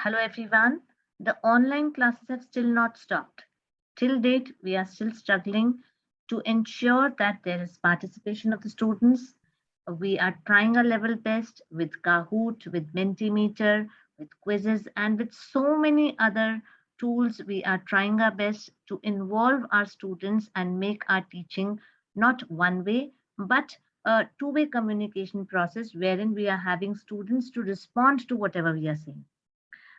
Hello everyone. The online classes have still not stopped. Till date, we are still struggling to ensure that there is participation of the students. We are trying our level best with Kahoot, with Mentimeter, with quizzes, and with so many other tools. We are trying our best to involve our students and make our teaching not one way, but a two-way communication process wherein we are having students to respond to whatever we are saying.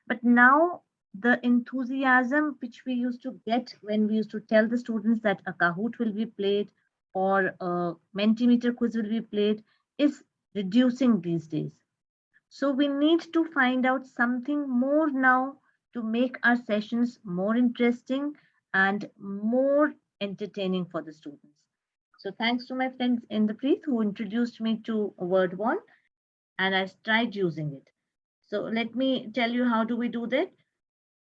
But now the enthusiasm which we used to get when we used to tell the students that a Kahoot will be played or a Mentimeter quiz will be played is reducing these days. So we need to find out something more now to make our sessions more interesting and more entertaining for the students. So thanks to my friends in the Preet who introduced me to word wall, and I tried using it. So let me tell you how do we do that.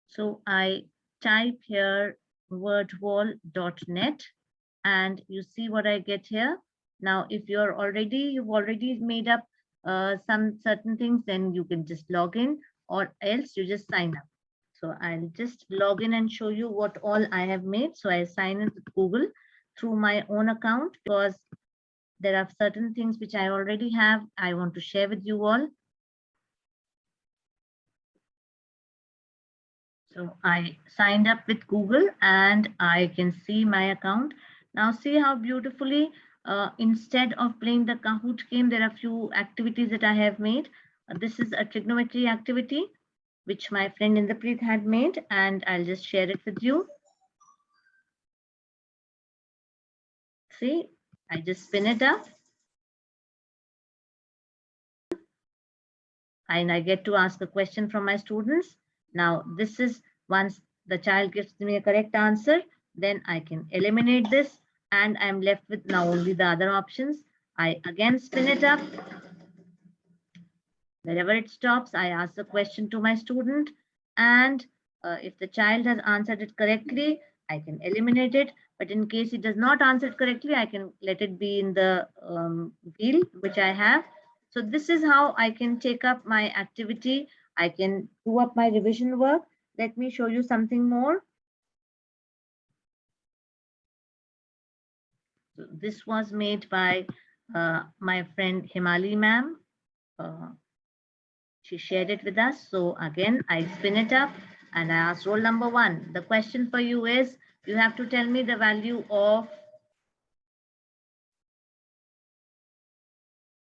So I type here wordwall.net and you see what I get here. Now, if you've already made up some certain things, then you can just log in or else you just sign up. So I'll just log in and show you what all I have made. So I sign in with Google through my own account because there are certain things which I already have. I want to share with you all. So I signed up with Google and I can see my account. Now see how beautifully, instead of playing the Kahoot game, there are few activities that I have made. This is a trigonometry activity, which my friend Indrapreet had made, and I'll just share it with you. See, I just spin it up. And I get to ask a question from my students. Now, this is once the child gives me a correct answer, then I can eliminate this and I'm left with now only the other options. I again spin it up. Wherever it stops, I ask the question to my student, and if the child has answered it correctly, I can eliminate it. But in case it does not answer it correctly, I can let it be in the wheel which I have. So this is how I can take up my activity. I can do up my revision work. Let me show you something more. So this was made by my friend Himali ma'am. She shared it with us. So again, I spin it up and I ask roll number 1. The question for you is, you have to tell me the value of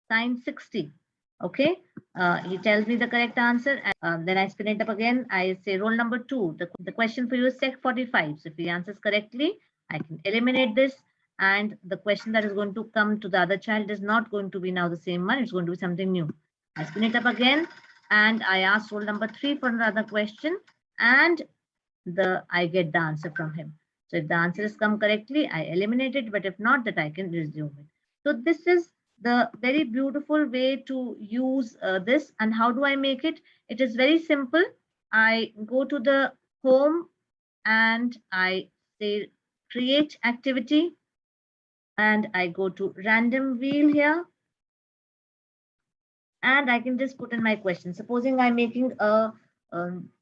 sine 60. Okay, he tells me the correct answer. Then I spin it up again. I say roll number 2. The question for you is sec 45. So if he answers correctly, I can eliminate this. And the question that is going to come to the other child is not going to be now the same one. It's going to be something new. I spin it up again and I ask roll number 3 for another question, and I get the answer from him. So if the answer has come correctly, I eliminate it, but if not, that I can resume it. So this is the very beautiful way to use this. And how do I make it? It is very simple. I go to the home and I say create activity, and I go to random wheel here, and I can just put in my question. Supposing I'm making a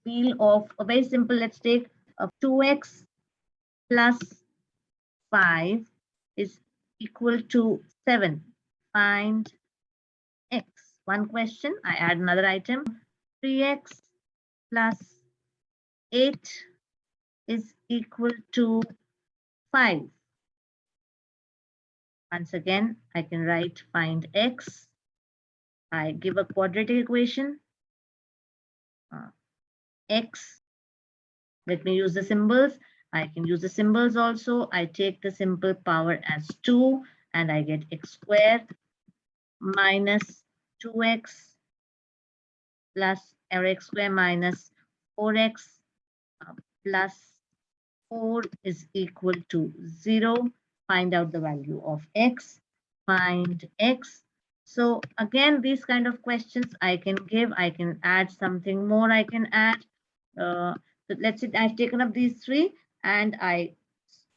wheel of a very simple, let's take a 2x plus 5 is equal to 7. Find x. One question, I add another item. 3x plus 8 is equal to 5. Once again, I can write find x. I give a quadratic equation. X. Let me use the symbols. I can use the symbols also. I take the simple power as 2 and I get x squared minus 2x plus x squared minus 4x plus 4 is equal to 0. Find out the value of x. Find x. So again, these kind of questions I can give. I can add something more. I can add. So let's say I've taken up these 3 and I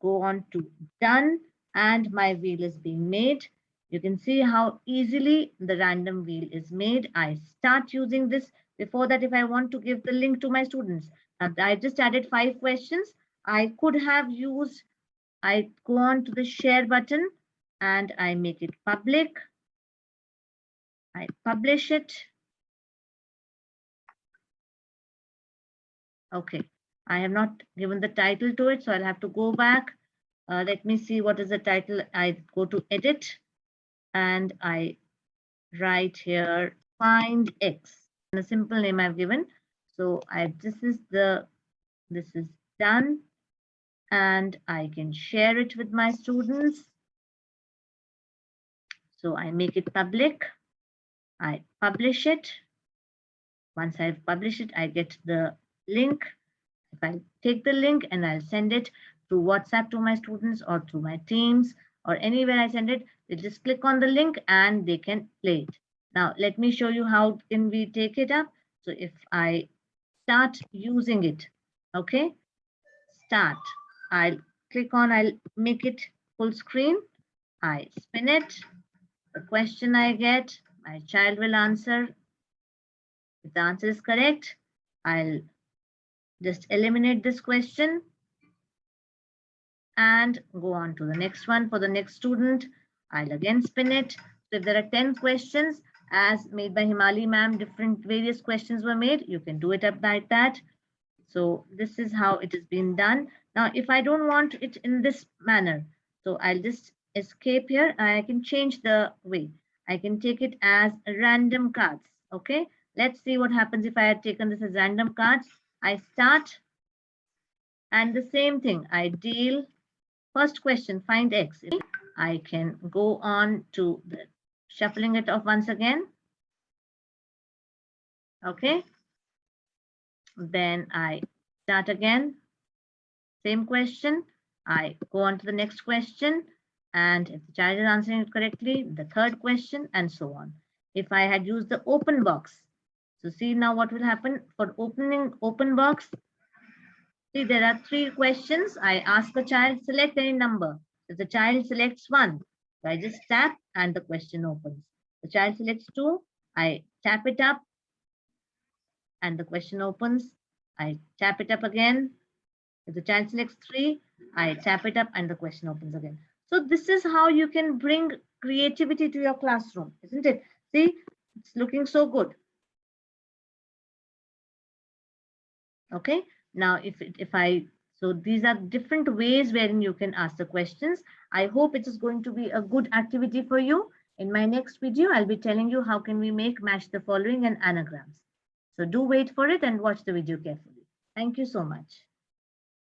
go on to done, and my wheel is being made. You can see how easily the random wheel is made. I start using this Before that, if I want to give the link to my students, I just added 5 questions. I could have used, I go on to the share button and I make it public. I publish it. Okay, I have not given the title to it, so I'll have to go back. Let me see what is the title. I go to edit and I write here find X. And a simple name I've given. So this is done, and I can share it with my students. So I make it public. I publish it. Once I've published it, I get the link. If I take the link and I'll send it through WhatsApp to my students or through my Teams or anywhere I send it, they just click on the link and they can play it. Now, let me show you how can we take it up. So if I start using it, okay, start, I'll make it full screen. I spin it. The question I get, my child will answer. If the answer is correct, I'll just eliminate this question and go on to the next one. For the next student, I'll again spin it. So if there are 10 questions as made by Himali ma'am, different various questions were made, you can do it up like that. So this is how it has been done. Now, if I don't want it in this manner, so I'll just escape here. I can change the way. I can take it as random cards. Okay, let's see what happens if I had taken this as random cards. I start and the same thing. I deal. First question, find X. I can go on to the shuffling it off once again. Okay. Then I start again. Same question. I go on to the next question. And if the child is answering it correctly, the third question, and so on. If I had used the open box. So see now what will happen for opening open box. See, there are 3 questions. I ask the child, select any number. If the child selects 1, so I just tap and the question opens. The child selects 2, I tap it up and the question opens. I tap it up again. If the child selects 3, I tap it up and the question opens again. So this is how you can bring creativity to your classroom, isn't it? See, it's looking so good. Okay, now so these are different ways wherein you can ask the questions. I hope it is going to be a good activity for you. In my next video, I'll be telling you how can we match the following and anagrams. So do wait for it and watch the video carefully. Thank you so much.